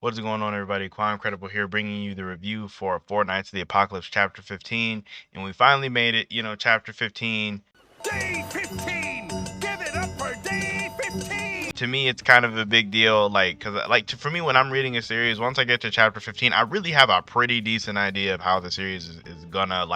What's going on, everybody? Quancredible here, bringing you the review for Four Nights of the Apocalypse Chapter 15. And we finally made it, Chapter 15. Day 15! Give it up for Day 15! To me, it's kind of a big deal, for me, when I'm reading a series, once I get to chapter 15, I really have a pretty decent idea of how the series is gonna,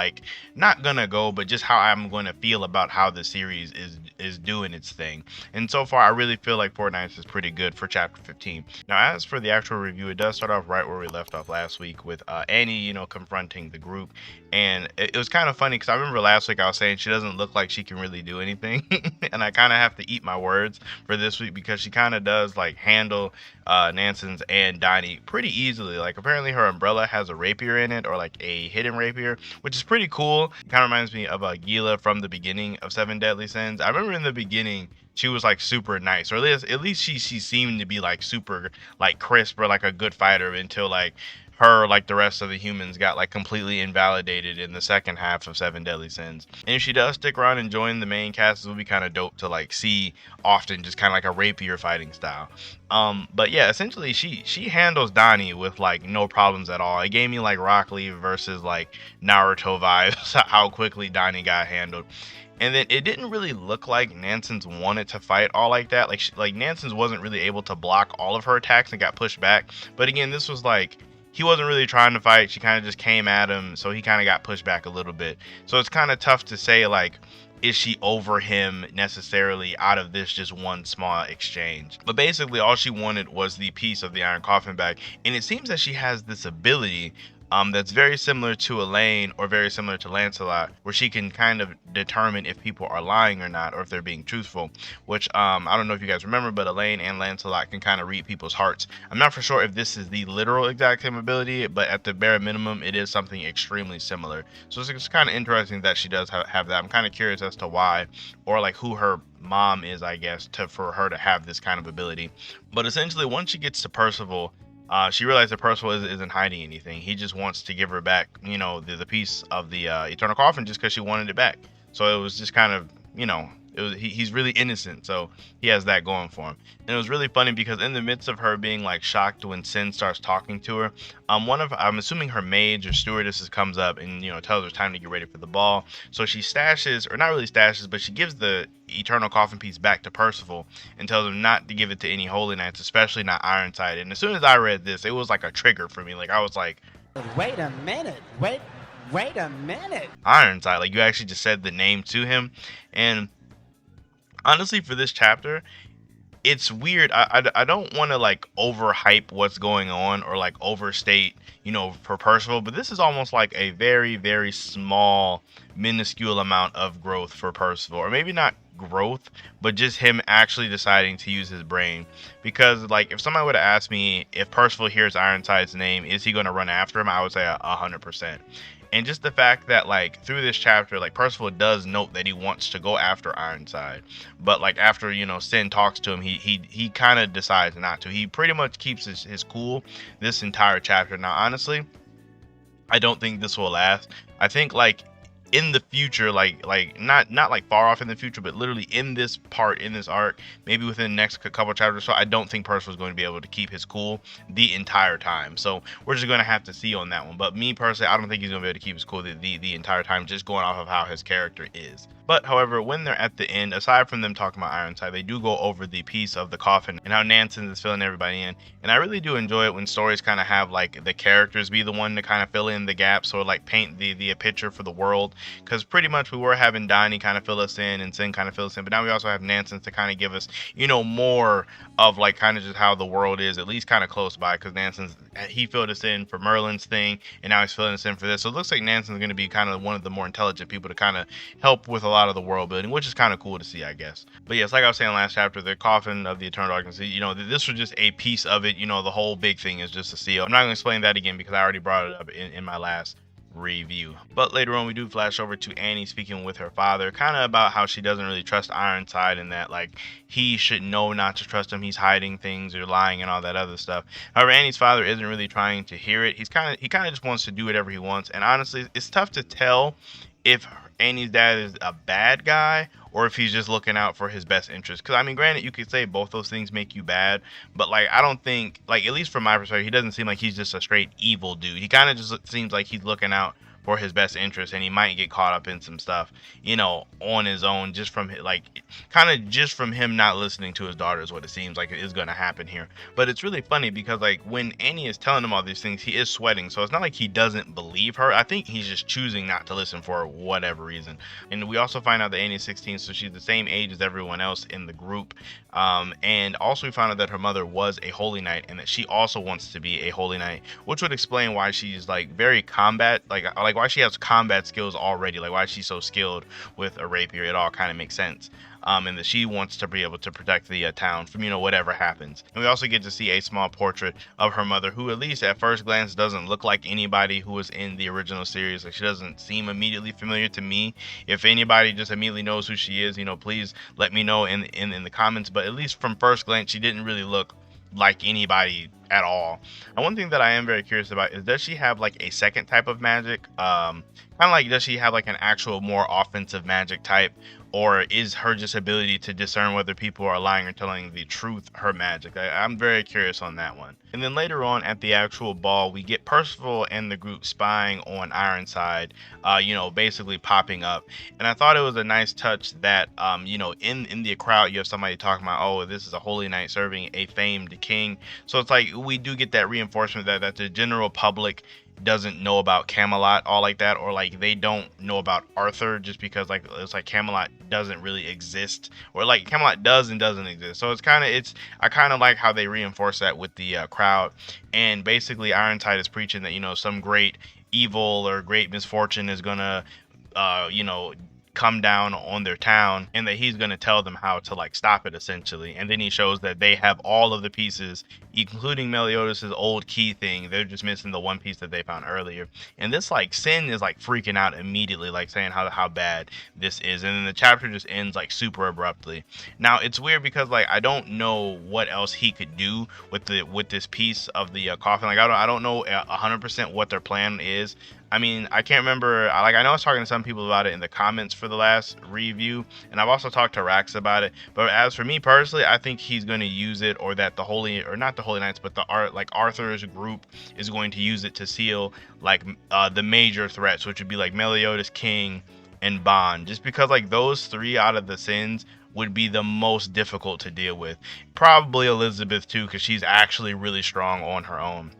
not gonna go, but just how I'm going to feel about how the series is doing its thing. And so far, I really feel like Fortnite is pretty good for chapter 15. Now, as for the actual review, it does start off right where we left off last week with Annie, confronting the group. And it was kind of funny because I remember last week I was saying she doesn't look like she can really do anything. And I kind of have to eat my words for this week because she kind of does handle Nanson's and Donnie pretty easily. Like, apparently her umbrella has a rapier in it, or like a hidden rapier, which is pretty cool. It kind of reminds me of Gila from the beginning of Seven Deadly Sins. I remember in the beginning she was like super nice, or at least she seemed to be like super like crisp, or like a good fighter, until her, like the rest of the humans, got like completely invalidated in the second half of Seven Deadly Sins. And if she does stick around and join the main cast, it will be kind of dope to like see often, just kind of like a rapier fighting style. But yeah, essentially she handles Donnie with like no problems at all. It gave me like Rock Lee versus like Naruto vibes, how quickly Donnie got handled. And then it didn't really look like Nanson's wanted to fight all like that. Like Nanson's wasn't really able to block all of her attacks and got pushed back. But again, this was like he wasn't really trying to fight. She kind of just came at him, so he kind of got pushed back a little bit. So it's kind of tough to say, like, is she over him necessarily out of this just one small exchange. But basically all she wanted was the piece of the iron coffin back. And it seems that she has this ability that's very similar to Elaine, or very similar to Lancelot, where she can kind of determine if people are lying or not, or if they're being truthful. Which I don't know if you guys remember, but Elaine and Lancelot can kind of read people's hearts. I'm not for sure if this is the literal exact same ability, but at the bare minimum, it is something extremely similar. So it's kind of interesting that she does have that. I'm kind of curious as to why, or like who her mom is, I guess, for her to have this kind of ability. But essentially, once she gets to Percival, she realized that Percival isn't hiding anything. He just wants to give her back, the piece of the Eternal Coffin, just because she wanted it back. So it was just kind of, he's really innocent, so he has that going for him. And it was really funny because in the midst of her being like shocked when Sin starts talking to her, I'm assuming her maids or stewardesses comes up and tells her it's time to get ready for the ball. So she stashes, or not really stashes, but she gives the Eternal Coffin piece back to Percival and tells him not to give it to any Holy Knights, especially not Ironside. And as soon as I read this, it was like a trigger for me. Like, I was like, Wait a minute. Wait a minute. Ironside, like, you actually just said the name to him. And honestly, for this chapter, it's weird. I don't want to like overhype what's going on, or like overstate, for Percival, but this is almost like a very, very small, minuscule amount of growth for Percival. Or maybe not growth, but just him actually deciding to use his brain. Because like, if somebody would have asked me if Percival hears Ironside's name, is he going to run after him, I would say 100%. And just the fact that like through this chapter, like Percival does note that he wants to go after Ironside, but like after Sin talks to him, he kind of decides not to. He pretty much keeps his cool this entire chapter. Now, honestly, I don't think this will last. I think like in the future, like not like far off in the future, but literally in this part, in this arc, maybe within the next couple chapters. So I don't think Percival's going to be able to keep his cool the entire time. So we're just going to have to see on that one. But me personally, I don't think he's going to be able to keep his cool the entire time, just going off of how his character is. But however, when they're at the end, aside from them talking about Ironside, they do go over the piece of the coffin and how Nansen is filling everybody in. And I really do enjoy it when stories kind of have like the characters be the one to kind of fill in the gaps, or like paint the picture for the world. Because pretty much we were having Donnie kind of fill us in and Sin kind of fill us in, but now we also have Nansen to kind of give us, more of like kind of just how the world is, at least kind of close by. Because he filled us in for Merlin's thing, and now he's filling us in for this. So it looks like Nansen's going to be kind of one of the more intelligent people to kind of help with a lot of the world building, which is kind of cool to see, I guess. But yes, like I was saying last chapter, the coffin of the Eternal Darkness, this was just a piece of it. The whole big thing is just a seal. I'm not going to explain that again because I already brought it up in my last review. But later on, we do flash over to Annie speaking with her father, kind of about how she doesn't really trust Ironside, and that like he should know not to trust him. He's hiding things or lying and all that other stuff. However, Annie's father isn't really trying to hear it. He kind of just wants to do whatever he wants. And honestly, it's tough to tell if Annie's dad is a bad guy or if he's just looking out for his best interest. Because I mean, granted, you could say both those things make you bad, but like I don't think, like at least from my perspective, he doesn't seem like he's just a straight evil dude. He kind of just seems like he's looking out for his best interest, and he might get caught up in some stuff, on his own, just from like kind of just from him not listening to his daughter is what it seems like it is going to happen here. But it's really funny because like when Annie is telling him all these things, he is sweating, so it's not like he doesn't believe her. I think he's just choosing not to listen for whatever reason. And we also find out that Annie is 16, so she's the same age as everyone else in the group. And also we found out that her mother was a holy knight, and that she also wants to be a holy knight, which would explain why she's like very combat, like why she has combat skills already, like why she's so skilled with a rapier. It all kind of makes sense. And that she wants to be able to protect the town from whatever happens. And we also get to see a small portrait of her mother, who at least at first glance doesn't look like anybody who was in the original series. Like she doesn't seem immediately familiar to me. If anybody just immediately knows who she is, please let me know in the comments. But at least from first glance, she didn't really look like anybody at all. And one thing that I am very curious about is, does she have like a second type of magic? Kind of like, does she have like an actual more offensive magic type, or is her just ability to discern whether people are lying or telling the truth her magic? I'm very curious on that one. And then later on at the actual ball, we get Percival and the group spying on Ironside, basically popping up. And I thought it was a nice touch that, in the crowd, you have somebody talking about, oh, this is a holy knight serving a famed king. So it's like we do get that reinforcement that the general public doesn't know about Camelot all like that, or like they don't know about Arthur, just because like it's like Camelot doesn't really exist, or like Camelot does and doesn't exist. So I kind of like how they reinforce that with the crowd. And basically Ironside is preaching that some great evil or great misfortune is gonna come down on their town, and that he's going to tell them how to like stop it essentially. And then he shows that they have all of the pieces, including Meliodas' old key thing. They're just missing the one piece that they found earlier. And this like Sin is like freaking out immediately, like saying how bad this is. And then the chapter just ends like super abruptly. Now it's weird because like I don't know what else he could do with this piece of the coffin. Like I don't know 100% what their plan is. I mean, I can't remember. I know I was talking to some people about it in the comments for the last review, and I've also talked to Rax about it. But as for me personally, I think he's going to use it, or that not the Holy Knights, but Arthur's group is going to use it to seal like the major threats, which would be like Meliodas, King, and Bond. Just because like those three out of the Sins would be the most difficult to deal with. Probably Elizabeth too, because she's actually really strong on her own.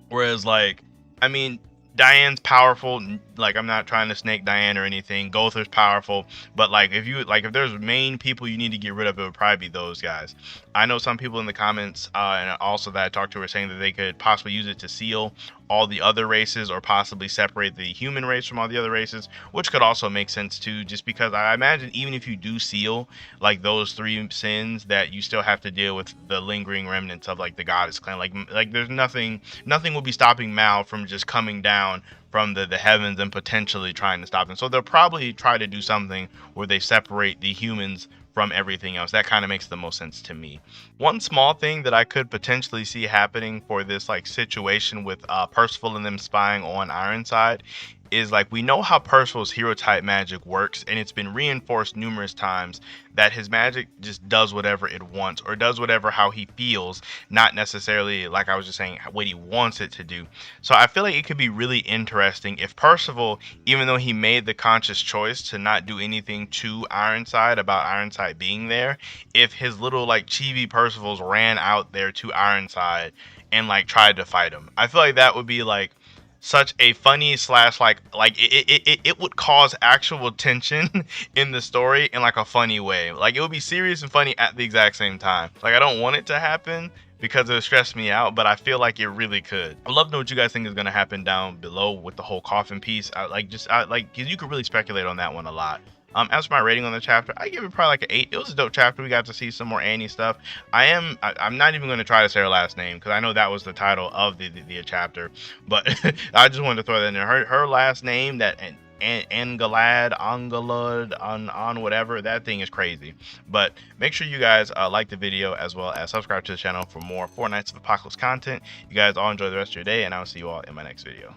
Whereas like, I mean, Diane's powerful. Like, I'm not trying to snake Diane or anything. Gother's powerful, but like if there's main people you need to get rid of, it would probably be those guys. I know some people in the comments and also that I talked to were saying that they could possibly use it to seal all the other races, or possibly separate the human race from all the other races, which could also make sense too, just because I imagine even if you do seal like those three Sins, that you still have to deal with the lingering remnants of like the goddess clan. Like there's nothing will be stopping Mal from just coming down from the heavens and potentially trying to stop them. So they'll probably try to do something where they separate the humans from everything else. That kind of makes the most sense to me. One small thing that I could potentially see happening for this like situation with Percival and them spying on Ironside is like, we know how Percival's hero type magic works, and it's been reinforced numerous times that his magic just does whatever it wants, or does whatever how he feels, not necessarily, like I was just saying, what he wants it to do. So I feel like it could be really interesting if Percival, even though he made the conscious choice to not do anything to Ironside about Ironside being there, if his little like chibi Percivals ran out there to Ironside and like tried to fight him. I feel like that would be like such a funny slash like it would cause actual tension in the story in like a funny way. Like it would be serious and funny at the exact same time. Like I don't want it to happen because it would stress me out, but I feel like it really could. I'd love to know what you guys think is going to happen down below with the whole coffin piece. Cause you could really speculate on that one a lot. As for my rating on the chapter, I give it probably like an 8. It was a dope chapter. We got to see some more Annie stuff. I'm not even going to try to say her last name, because I know that was the title of the chapter, but I just wanted to throw that in there. Her last name, that Angalad, on whatever, that thing is crazy. But make sure you guys like the video, as well as subscribe to the channel for more 4 Nights of Apocalypse content. You guys all enjoy the rest of your day, and I'll see you all in my next video.